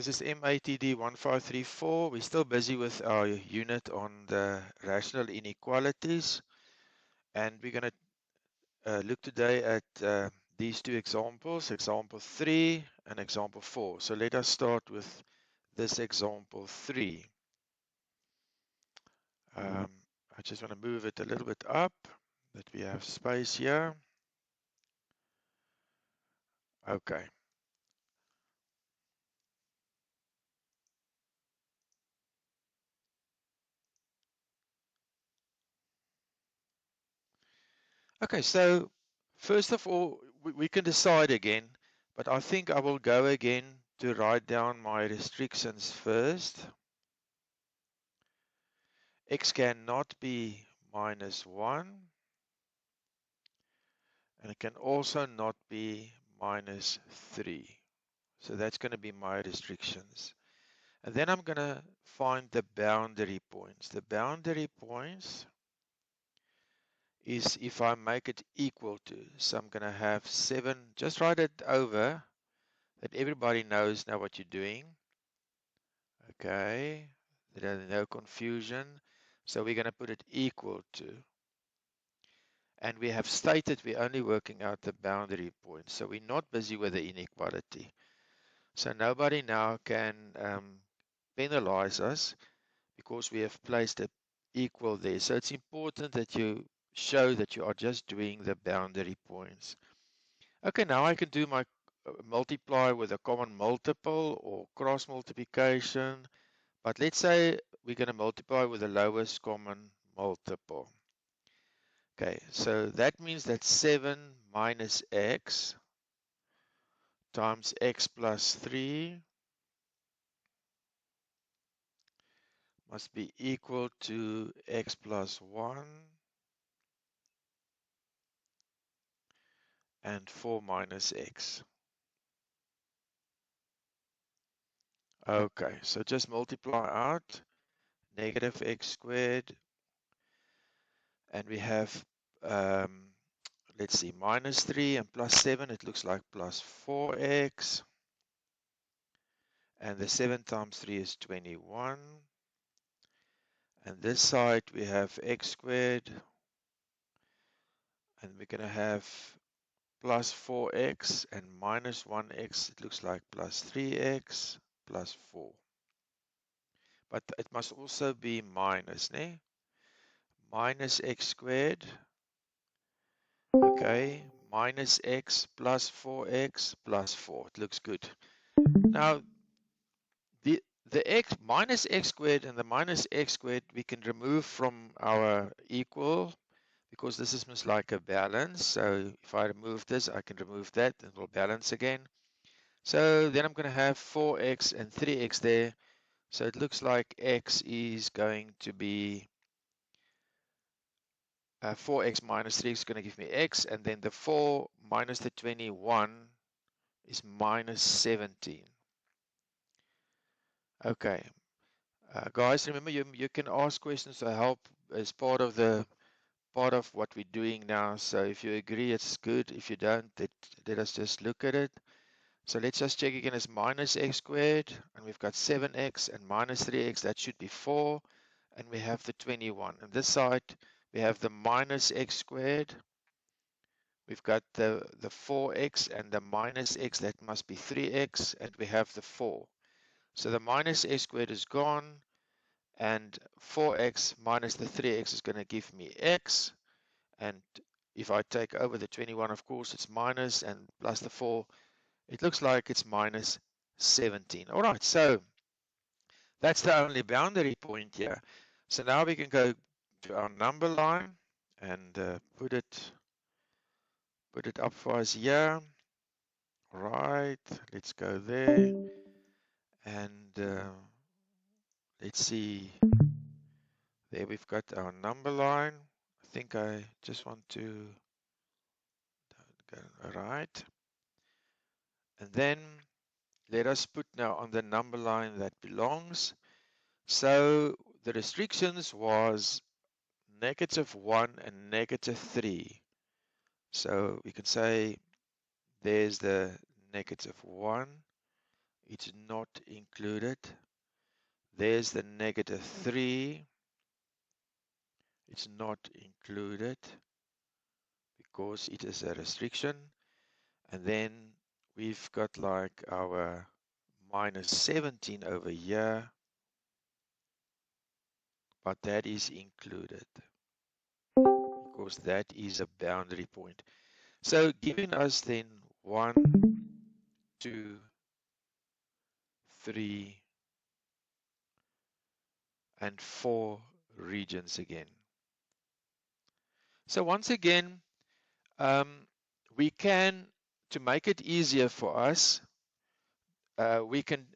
This is MATD1534. We're still busy with our unit on the rational inequalities, and we're going to look today at these two examples, example 3 and example 4. So let us start with this example 3. I just want to move it a little bit up, that we have space here. Okay. Okay, so first of all, we can decide again, but I think I will go again to write down my restrictions first. X cannot be minus 1, and it can also not be minus 3. So that's going to be my restrictions. And then I'm going to find the boundary points. The boundary points is if I make it equal to. So I'm going to have 7. Just write it over that everybody knows now what you're doing. Okay, there's no confusion. So we're going to put it equal to. And we have stated we're only working out the boundary points. So we're not busy with the inequality. So nobody now can penalize us because we have placed a equal there. So it's important that you show that you are just doing the boundary points. Okay, now I can do my multiply with a common multiple or cross multiplication. But let's say we're going to multiply with the lowest common multiple. Okay, so that means that 7 minus x times x plus 3 must be equal to x plus 1 and 4 minus x. Okay, so just multiply out negative x squared, and we have, let's see, minus 3 and plus 7, it looks like plus 4x. And the 7 times 3 is 21. And this side we have x squared. And we're going to have plus 4x and minus 1x. It looks like plus 3x plus 4. But it must also be minus, né? Minus x squared. Okay, minus x plus 4x plus 4. It looks good. Now, the x minus x squared and the minus x squared we can remove from our equal because this is most like a balance. So if I remove this, I can remove that and it will balance again. So then I'm going to have 4x and 3x there. So it looks like x is going to be 4x minus 3 is going to give me x, and then the 4 minus the 21 is minus 17. Okay. Guys, remember you can ask questions to help as part of what we're doing now. So if you agree, it's good. If you don't, let us just look at it. So let's just check again. It's minus x squared, and we've got 7x and minus 3x. That should be 4, and we have the 21. On this side, we have the minus x squared. We've got the 4x and the minus x. That must be 3x, and we have the 4. So the minus x squared is gone. And 4x minus the 3x is going to give me x. And if I take over the 21, of course, it's minus, and plus the 4, it looks like it's minus 17. All right, so that's the only boundary point here. So now we can go to our number line and put it up for us here. All right, let's go there. And let's see. There we've got our number line. I think I just want to go right. And then let us put now on the number line that belongs. So the restrictions was -1 and -3. So we can say there's the -1 it's not included. There's the -3, it's not included because it is a restriction. And then we've got like our -17 over here, but that is included because that is a boundary point. So giving us then 1, 2, 3, and 4 regions again. So once again, we can, to make it easier for us, we can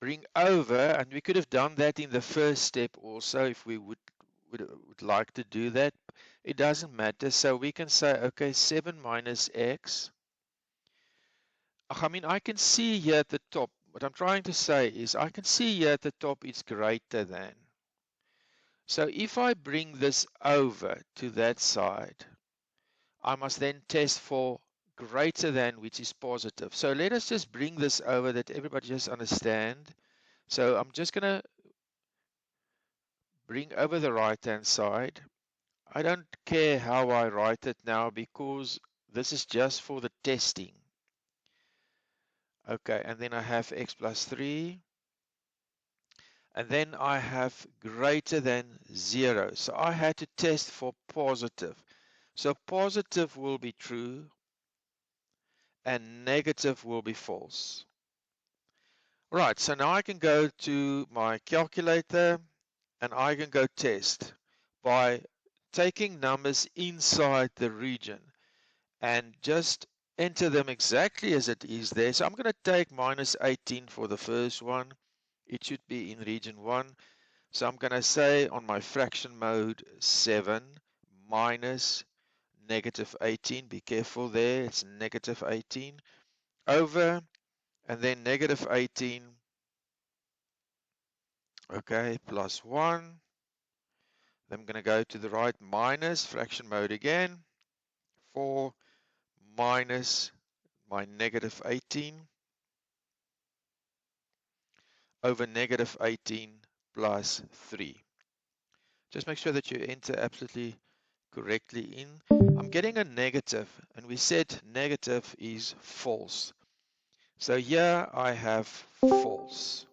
bring over, and we could have done that in the first step also if we would like to do that. It doesn't matter. So we can say, okay, 7 minus x. I mean, I can see here at the top, what I'm trying to say is I can see here at the top it's greater than. So if I bring this over to that side, I must then test for greater than, which is positive. So let us just bring this over that everybody just understand. So I'm just going to bring over the right-hand side. I don't care how I write it now because this is just for the testing. Okay, and then I have x plus 3. And then I have greater than 0. So I had to test for positive. So positive will be true and negative will be false. Right, so now I can go to my calculator and I can go test by taking numbers inside the region and just enter them exactly as it is there. So I'm going to take -18 for the first one. It should be in region 1. So I'm going to say on my fraction mode 7 minus -18. Be careful there, it's -18 over, and then -18, okay, plus 1. Then I'm going to go to the right, minus fraction mode again, 4 minus my -18 over -18 plus 3. Just make sure that you enter absolutely correctly in. I'm getting a negative, and we said negative is false. So here I have false.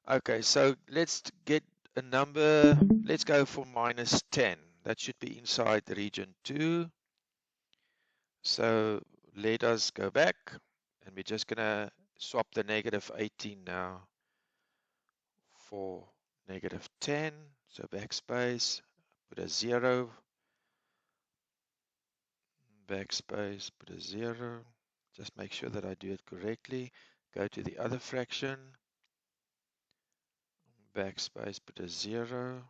Okay, so let's get a number. Let's go for -10. That should be inside the region 2. So let us go back, and we're just going to swap the -18 now for -10. So backspace, put a 0. Backspace, put a 0. Just make sure that I do it correctly. Go to the other fraction. Backspace, put a 0.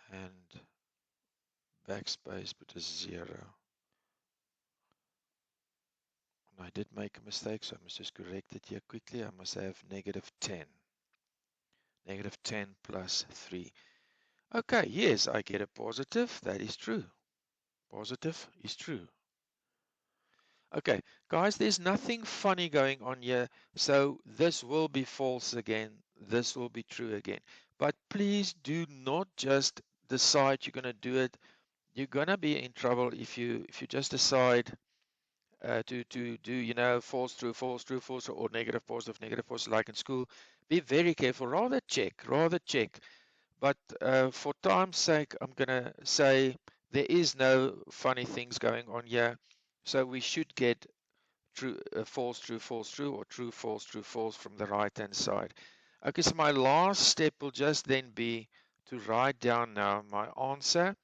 And backspace, put a 0. And I did make a mistake, so I must just correct it here quickly. I must have -10. -10 plus 3. Okay, yes, I get a positive. That is true. Positive is true. Okay, guys, there's nothing funny going on here. So this will be false again. This will be true again. But please do not just decide you're going to do it. You're going to be in trouble if you just decide to do, you know, false, true, or negative, positive, like in school. Be very careful. Rather check. But for time's sake, I'm going to say there is no funny things going on here. So we should get true, false, true, or true, false from the right-hand side. Okay, so my last step will just then be to write down now my answer,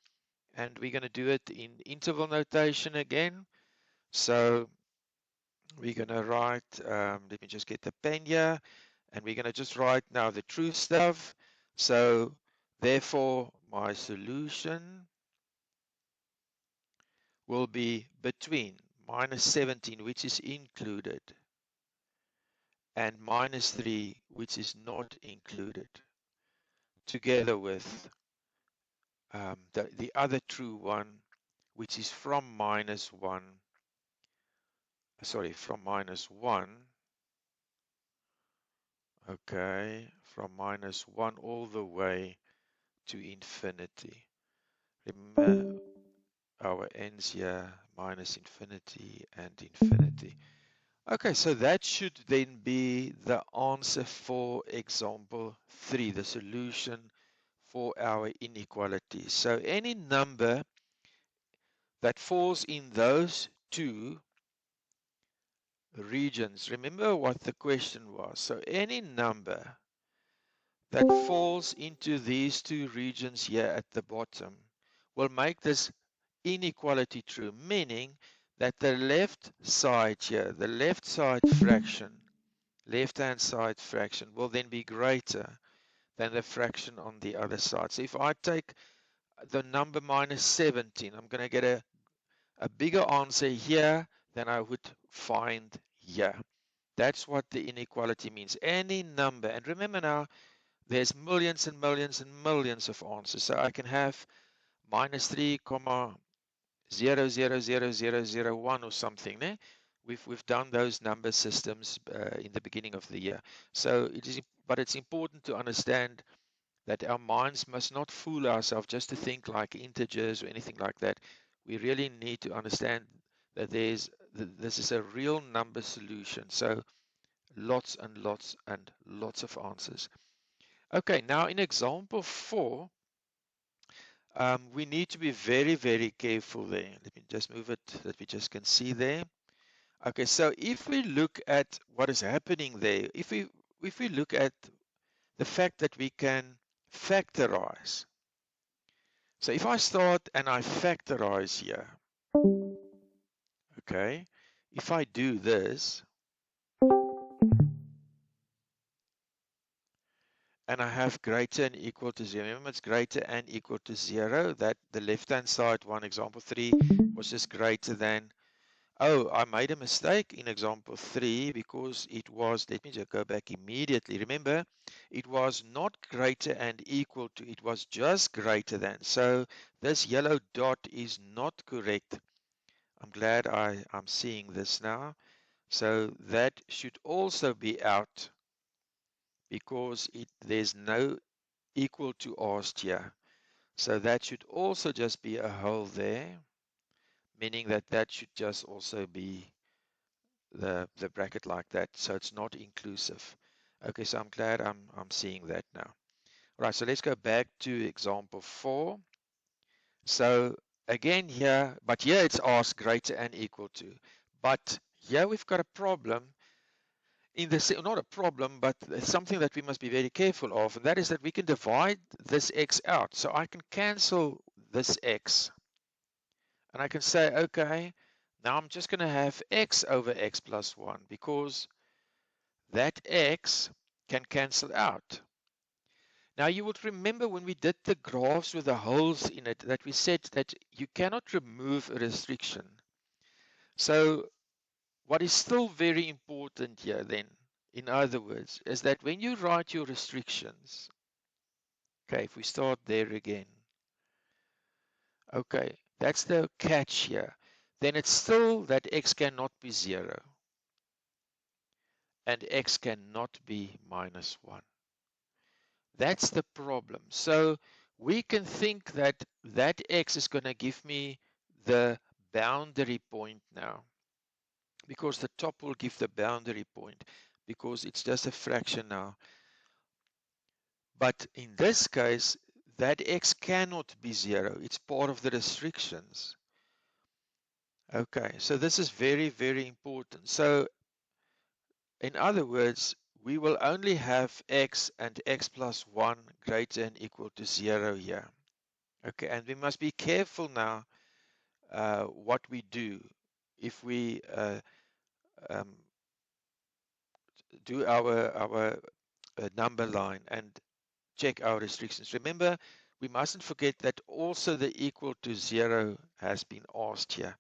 and we're going to do it in interval notation again. So we're going to write, let me just get the pen here, and we're going to just write now the true stuff. So therefore, my solution will be between -17, which is included, and -3, which is not included, together with the other true one, which is from -1, from -1 Okay, from -1 all the way to infinity. Remember our ends here, minus infinity and infinity. Okay, so that should then be the answer for example 3, the solution for our inequality. So any number that falls in those two regions, remember what the question was. So any number that falls into these two regions here at the bottom will make this inequality true, meaning that the left side here, the left side fraction, left-hand side fraction will then be greater than the fraction on the other side. So if I take the number -17, I'm going to get a bigger answer here than I would find here. That's what the inequality means. Any number, and remember now, there's millions and millions and millions of answers. So I can have -3,0000001 or something. Ne? We've done those number systems in the beginning of the year. So but it's important to understand that our minds must not fool ourselves just to think like integers or anything like that. We really need to understand that this is a real number solution. So lots and lots and lots of answers. Okay, now in example 4, we need to be very, very careful there. Let me just move it that we just can see there. Okay, so if we look at what is happening there, if we look at the fact that we can factorize. So if I start and I factorize here, okay, if I do this, and I have greater and equal to 0. Remember, it's greater and equal to 0. That the left-hand side, one example 3, was just greater than. Oh, I made a mistake in example 3 because it was, let me just go back immediately. Remember, it was not greater and equal to, it was just greater than. So this yellow dot is not correct. I'm glad I'm seeing this now. So that should also be out because there's no equal to asked here. So that should also just be a hole there, meaning that that should just also be the bracket like that. So it's not inclusive. Okay, so I'm glad I'm seeing that now. Right, so let's go back to example 4. So again here, but here it's asked greater and equal to. But here we've got a problem in this, not a problem, but something that we must be very careful of, and that is that we can divide this x out. So I can cancel this x, and I can say, okay, now I'm just going to have x over x plus 1, because that x can cancel out. Now you would remember when we did the graphs with the holes in it, that we said that you cannot remove a restriction. So what is still very important here then, in other words, is that when you write your restrictions, okay, if we start there again, okay, that's the catch here, then it's still that x cannot be 0 and x cannot be -1. That's the problem. So we can think that that x is going to give me the boundary point now, because the top will give the boundary point, because it's just a fraction now. But in this case, that x cannot be 0. It's part of the restrictions. Okay, so this is very, very important. So in other words, we will only have x and x plus 1 greater and equal to 0 here. Okay, and we must be careful now what we do if we um, do our number line and check our restrictions. Remember, we mustn't forget that also the equal to 0 has been asked here.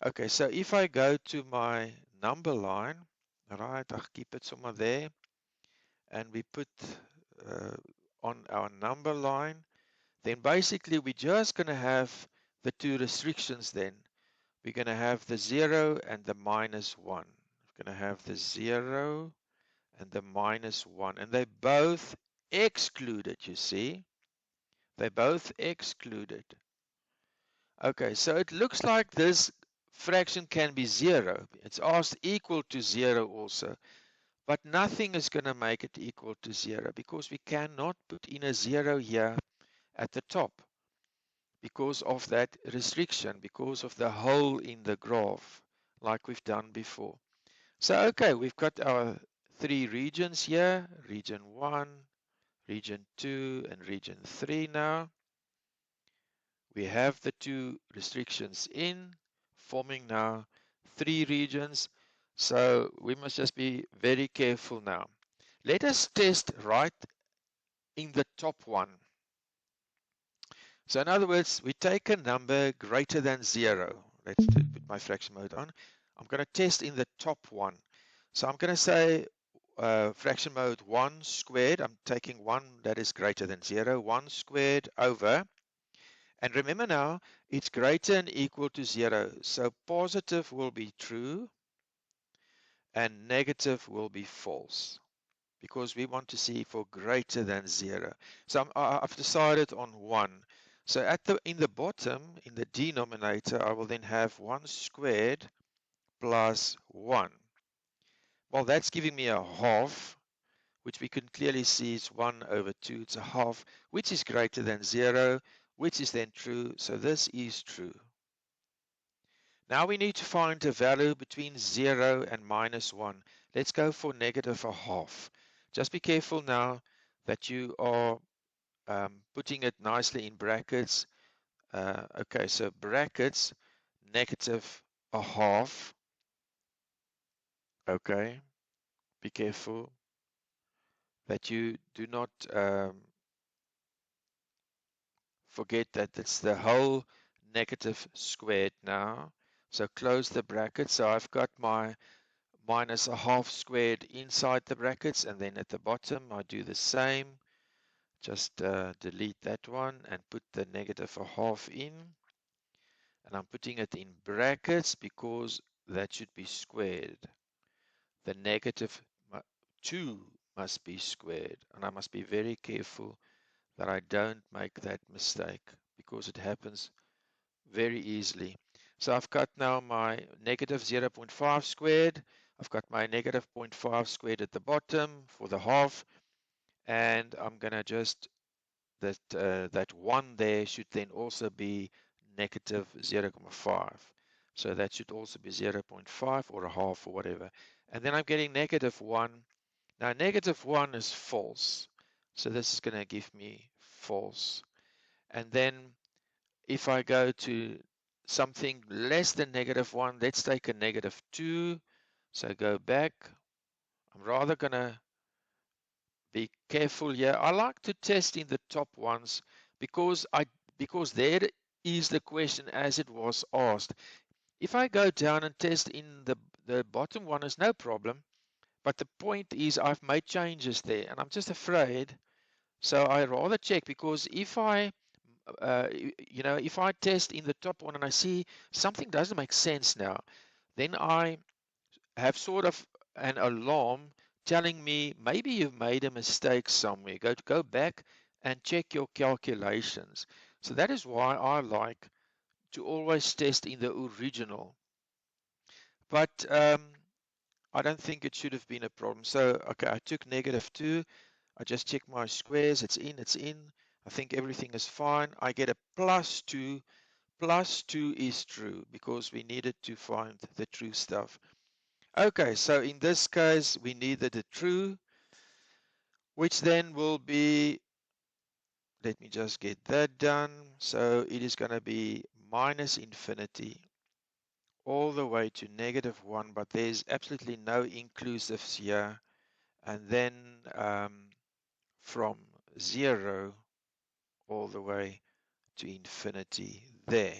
Okay, so if I go to my number line, right, I'll keep it somewhere there, and we put on our number line, then basically we're just going to have the two restrictions then. We're going to have the 0 and the -1. We're going to have the 0 and the -1, and they both excluded, you see. They both excluded. Okay, so it looks like this fraction can be 0. It's asked equal to 0 also, but nothing is going to make it equal to 0 because we cannot put in a 0 here at the top because of that restriction, because of the hole in the graph, like we've done before. So, okay, we've got our 3 regions here, region 1, region 2, and region 3 now. We have the 2 restrictions in, forming now 3 regions. So we must just be very careful now. Let us test right in the top one. So in other words, we take a number greater than 0. Let's put my fraction mode on. I'm going to test in the top one. So I'm going to say fraction mode 1 squared. I'm taking 1 that is greater than 0. 1 squared over. And remember now, it's greater and equal to 0. So positive will be true and negative will be false, because we want to see for greater than 0. So I've decided on 1. So in the bottom, in the denominator, I will then have 1 squared plus 1. Well, that's giving me a half, which we can clearly see is 1 over 2. It's a half, which is greater than 0, which is then true. So this is true. Now we need to find a value between 0 and -1. Let's go for negative a half. Just be careful now that you are putting it nicely in brackets. Okay, so brackets, negative a half. Okay, be careful that you do not forget that it's the whole negative squared now. So close the bracket. So I've got my minus a half squared inside the brackets, and then at the bottom I do the same. Just delete that one and put the negative a half in, and I'm putting it in brackets because that should be squared. The negative 2 must be squared, and I must be very careful that I don't make that mistake because it happens very easily. So I've got now my negative 0.5 squared. I've got my negative 0.5 squared at the bottom for the half, and I'm going to just, that 1 there should then also be negative 0.5. So that should also be 0.5 or a half or whatever. And then I'm getting negative 1. Now negative 1 is false. So this is going to give me false. And then if I go to something less than negative 1, let's take a negative 2. So go back. I'm rather going to be careful here. I like to test in the top ones because there is the question as it was asked. If I go down and test in the bottom one, is no problem. But the point is I've made changes there and I'm just afraid. So I rather check, because if I if I test in the top one and I see something doesn't make sense now, then I have sort of an alarm telling me maybe you've made a mistake somewhere. Go back and check your calculations. So that is why I like to always test in the original. But I don't think it should have been a problem. So, okay, I took negative 2. I just check my squares. It's in, it's in. I think everything is fine. I get a plus 2. Plus 2 is true because we needed to find the true stuff. Okay, so in this case, we needed the true, which then will be, let me just get that done. So it is going to be minus infinity all the way to negative 1, but there's absolutely no inclusives here. And then from 0 all the way to infinity there.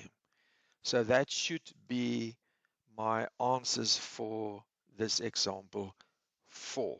So that should be my answers for this example 4.